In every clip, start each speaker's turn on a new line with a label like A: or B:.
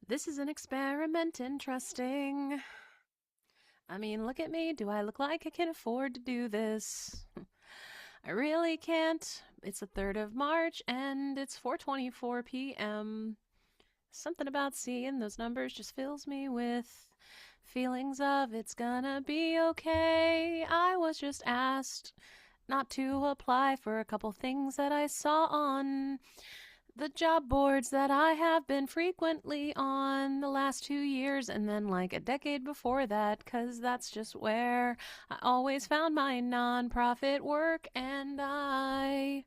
A: This is an experiment in trusting. I mean, look at me. Do I look like I can afford to do this? I really can't. It's the 3rd of March and it's 4:24 p.m. Something about seeing those numbers just fills me with feelings of it's gonna be okay. I was just asked not to apply for a couple things that I saw on the job boards that I have been frequently on the last 2 years and then like a decade before that, because that's just where I always found my nonprofit work, and I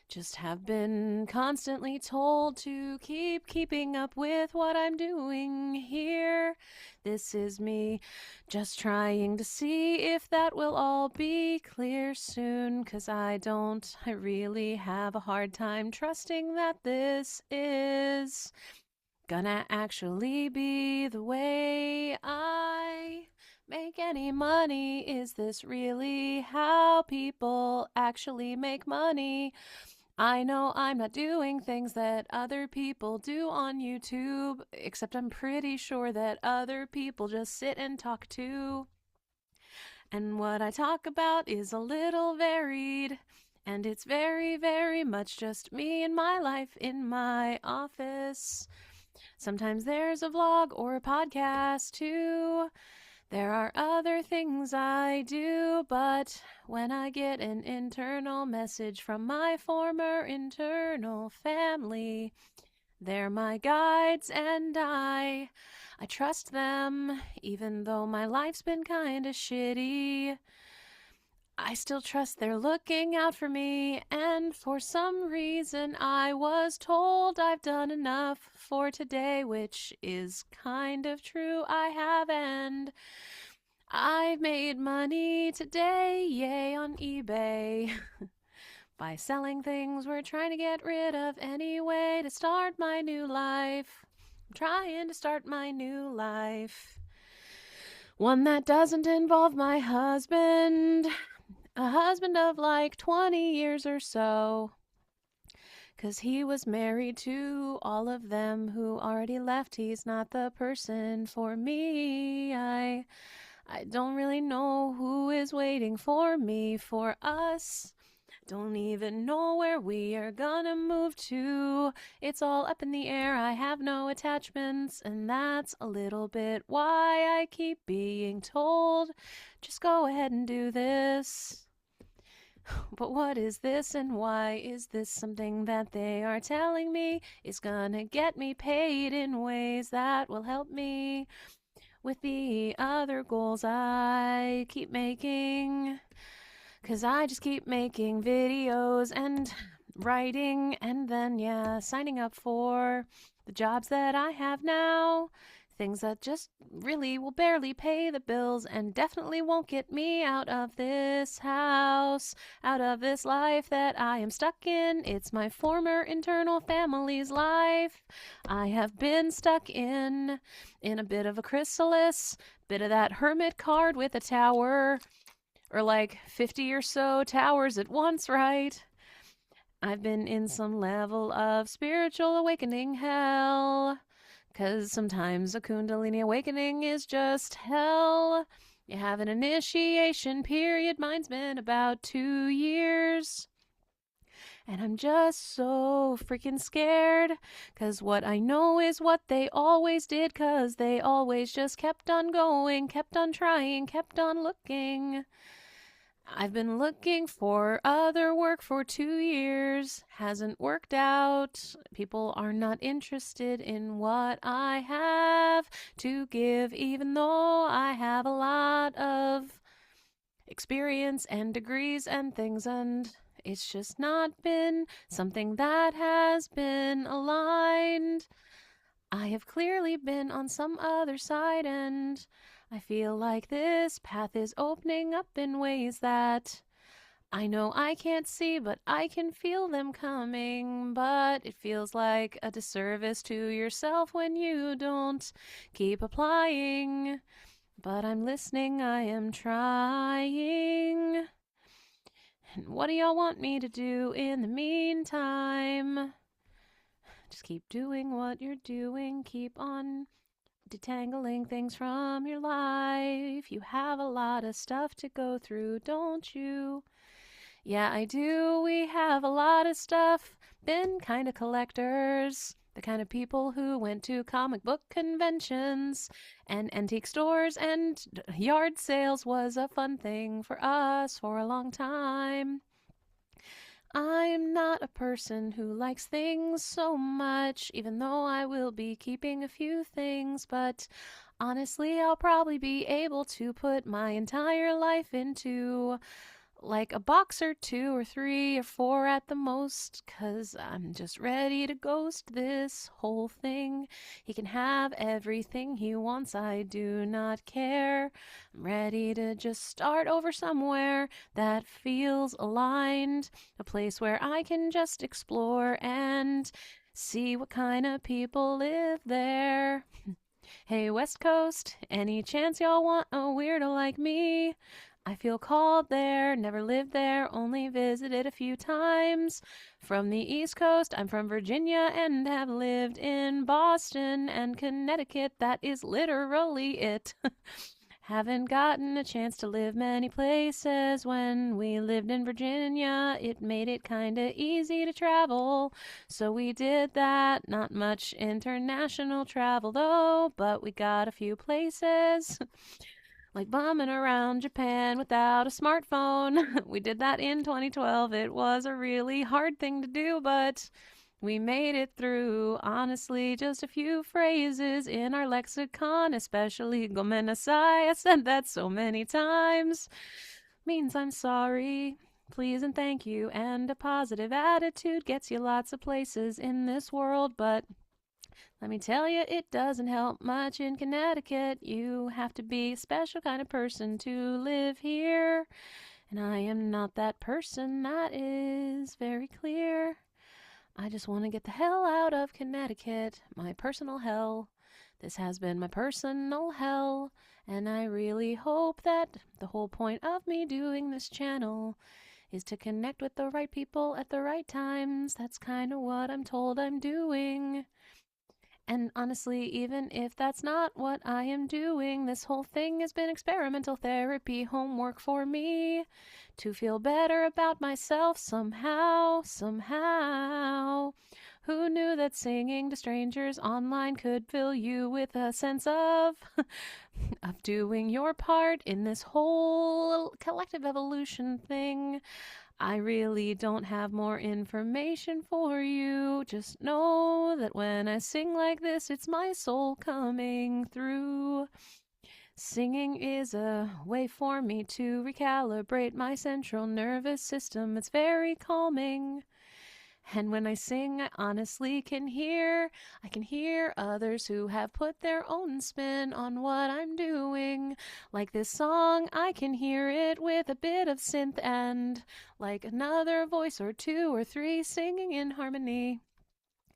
A: just have been constantly told to keep keeping up with what I'm doing here. This is me just trying to see if that will all be clear soon, 'cause I really have a hard time trusting that this is gonna actually be the way I make any money. Is this really how people actually make money? I know I'm not doing things that other people do on YouTube, except I'm pretty sure that other people just sit and talk too. And what I talk about is a little varied, and it's very, very much just me and my life in my office. Sometimes there's a vlog or a podcast too. There are other things I do, but when I get an internal message from my former internal family, they're my guides and I trust them, even though my life's been kinda shitty. I still trust they're looking out for me, and for some reason I was told I've done enough for today, which is kind of true. I have, and I've made money today, yay, on eBay. By selling things we're trying to get rid of anyway to start my new life. I'm trying to start my new life. One that doesn't involve my husband. A husband of like 20 years or so. 'Cause he was married to all of them who already left. He's not the person for me. I don't really know who is waiting for me, for us. Don't even know where we are gonna move to. It's all up in the air. I have no attachments, and that's a little bit why I keep being told, just go ahead and do this. But what is this, and why is this something that they are telling me is gonna get me paid in ways that will help me with the other goals I keep making? 'Cause I just keep making videos and writing and then, signing up for the jobs that I have now. Things that just really will barely pay the bills and definitely won't get me out of this house, out of this life that I am stuck in. It's my former internal family's life. I have been stuck in a bit of a chrysalis, bit of that hermit card with a tower, or like 50 or so towers at once, right? I've been in some level of spiritual awakening hell. 'Cause sometimes a Kundalini awakening is just hell. You have an initiation period. Mine's been about 2 years. And I'm just so freaking scared. 'Cause what I know is what they always did. 'Cause they always just kept on going, kept on trying, kept on looking. I've been looking for other work for 2 years. Hasn't worked out. People are not interested in what I have to give, even though I have a lot of experience and degrees and things, and it's just not been something that has been aligned. I have clearly been on some other side, and I feel like this path is opening up in ways that I know I can't see, but I can feel them coming. But it feels like a disservice to yourself when you don't keep applying. But I'm listening, I am trying. And what do y'all want me to do in the meantime? Just keep doing what you're doing. Keep on detangling things from your life. You have a lot of stuff to go through, don't you? Yeah, I do. We have a lot of stuff. Been kind of collectors. The kind of people who went to comic book conventions and antique stores and yard sales was a fun thing for us for a long time. I'm not a person who likes things so much, even though I will be keeping a few things, but honestly, I'll probably be able to put my entire life into like a box or two or three or four at the most, 'cause I'm just ready to ghost this whole thing. He can have everything he wants, I do not care. I'm ready to just start over somewhere that feels aligned, a place where I can just explore and see what kind of people live there. Hey, West Coast, any chance y'all want a weirdo like me? I feel called there, never lived there, only visited a few times. From the East Coast, I'm from Virginia and have lived in Boston and Connecticut. That is literally it. Haven't gotten a chance to live many places. When we lived in Virginia, it made it kinda easy to travel. So we did that. Not much international travel though, but we got a few places. Like bumming around Japan without a smartphone. We did that in 2012. It was a really hard thing to do, but we made it through. Honestly, just a few phrases in our lexicon, especially gomenasai. I said that so many times. Means I'm sorry. Please and thank you. And a positive attitude gets you lots of places in this world, but let me tell you, it doesn't help much in Connecticut. You have to be a special kind of person to live here. And I am not that person, that is very clear. I just want to get the hell out of Connecticut, my personal hell. This has been my personal hell, and I really hope that the whole point of me doing this channel is to connect with the right people at the right times. That's kind of what I'm told I'm doing. And honestly, even if that's not what I am doing, this whole thing has been experimental therapy homework for me to feel better about myself somehow. Who knew that singing to strangers online could fill you with a sense of doing your part in this whole collective evolution thing? I really don't have more information for you. Just know that when I sing like this, it's my soul coming through. Singing is a way for me to recalibrate my central nervous system. It's very calming. And when I sing, I honestly can hear others who have put their own spin on what I'm doing. Like this song, I can hear it with a bit of synth and like another voice or two or three singing in harmony.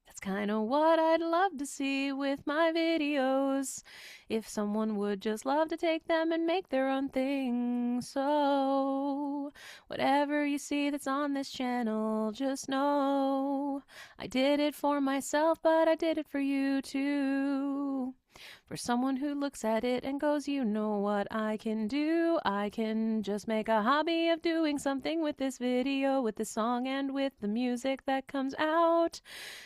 A: That's kind of what I'd love to see with my videos. If someone would just love to take them and make their own thing. So, whatever you see that's on this channel, just know I did it for myself, but I did it for you too. For someone who looks at it and goes, you know what I can do? I can just make a hobby of doing something with this video, with this song, and with the music that comes out.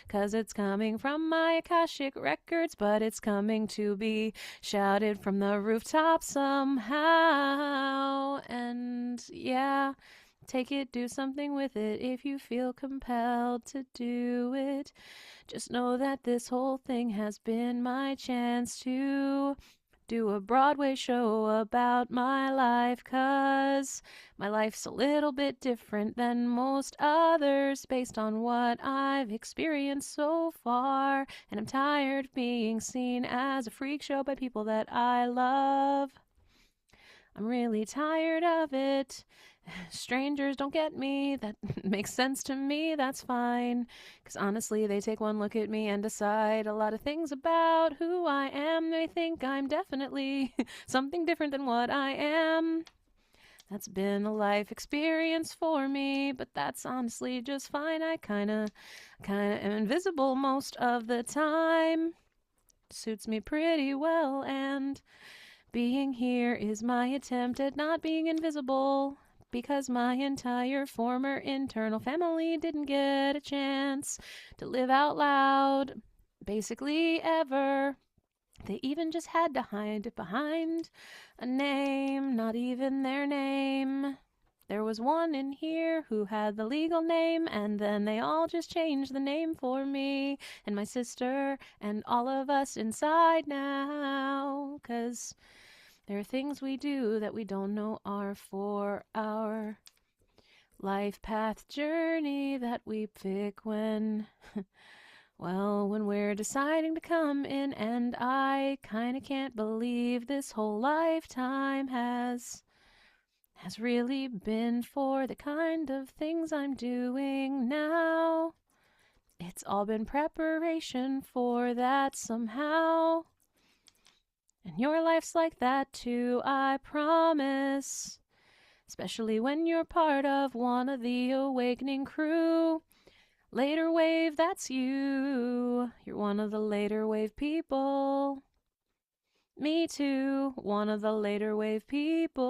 A: 'Cause it's coming from my Akashic records, but it's coming to be shouted from the rooftop somehow. And yeah, take it, do something with it if you feel compelled to do it. Just know that this whole thing has been my chance to do a Broadway show about my life, 'cause my life's a little bit different than most others based on what I've experienced so far, and I'm tired of being seen as a freak show by people that I love. I'm really tired of it. Strangers don't get me. That makes sense to me. That's fine. 'Cause honestly, they take one look at me and decide a lot of things about who I am. They think I'm definitely something different than what I am. That's been a life experience for me, but that's honestly just fine. I kinda am invisible most of the time. Suits me pretty well, and being here is my attempt at not being invisible, because my entire former internal family didn't get a chance to live out loud, basically ever. They even just had to hide behind a name, not even their name. There was one in here who had the legal name, and then they all just changed the name for me and my sister and all of us inside now. 'Cause there are things we do that we don't know are for our life path journey that we pick when well, when we're deciding to come in, and I kinda can't believe this whole lifetime has really been for the kind of things I'm doing now. It's all been preparation for that somehow. And your life's like that too, I promise. Especially when you're part of one of the awakening crew. Later wave, that's you. You're one of the later wave people. Me too, one of the later wave people.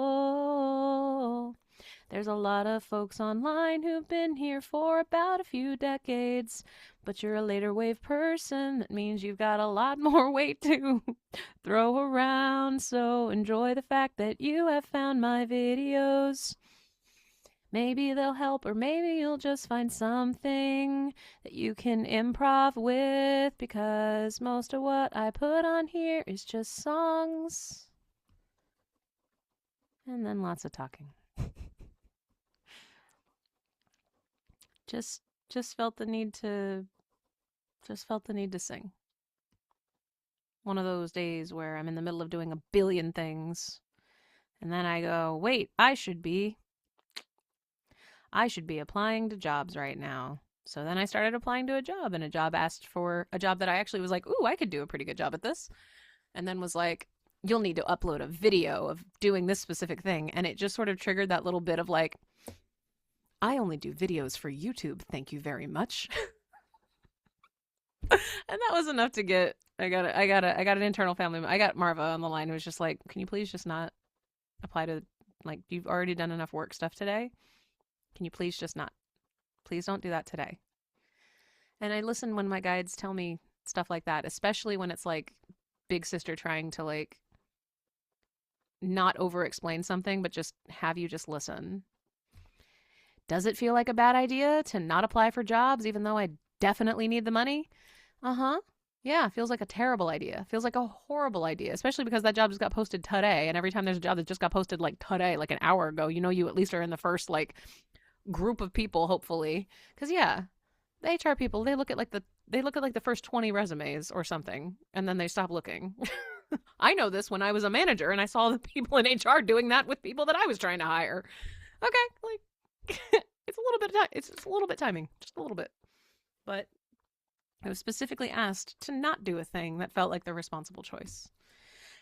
A: There's a lot of folks online who've been here for about a few decades, but you're a later wave person. That means you've got a lot more weight to throw around. So enjoy the fact that you have found my videos. Maybe they'll help, or maybe you'll just find something that you can improv with, because most of what I put on here is just songs. And then lots of talking. just felt the need to sing. One of those days where I'm in the middle of doing a billion things, and then I go, wait, I should be applying to jobs right now. So then I started applying to a job, and a job asked for a job that I actually was like, ooh, I could do a pretty good job at this. And then was like, you'll need to upload a video of doing this specific thing. And it just sort of triggered that little bit of like, I only do videos for YouTube. Thank you very much. And that was enough to get, I got an internal family. I got Marva on the line who was just like, can you please just not apply to, like, you've already done enough work stuff today. Can you please just not? Please don't do that today. And I listen when my guides tell me stuff like that, especially when it's like big sister trying to like not over explain something, but just have you just listen. Does it feel like a bad idea to not apply for jobs even though I definitely need the money? Yeah, feels like a terrible idea. Feels like a horrible idea, especially because that job just got posted today. And every time there's a job that just got posted like today, like an hour ago, you know, you at least are in the first like group of people, hopefully. Because yeah, the HR people, they look at like the first 20 resumes or something, and then they stop looking. I know this when I was a manager and I saw the people in HR doing that with people that I was trying to hire. Okay, like it's a little bit timing, just a little bit. But I was specifically asked to not do a thing that felt like the responsible choice.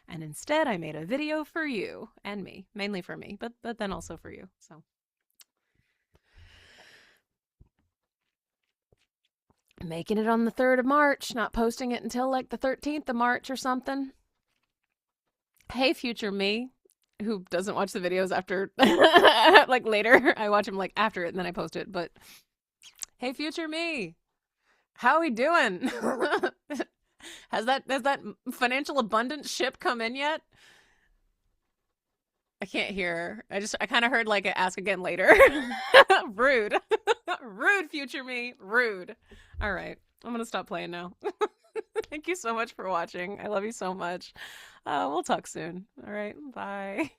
A: And instead I made a video for you and me, mainly for me, but then also for you. So making it on the 3rd of March, not posting it until like the 13th of March or something. Hey, future me, who doesn't watch the videos after, like later. I watch them like after it and then I post it. But hey, future me, how we doing? Has that financial abundance ship come in yet? I can't hear. I kind of heard like a ask again later. Rude. Rude, future me. Rude. All right. I'm going to stop playing now. Thank you so much for watching. I love you so much. We'll talk soon. All right. Bye.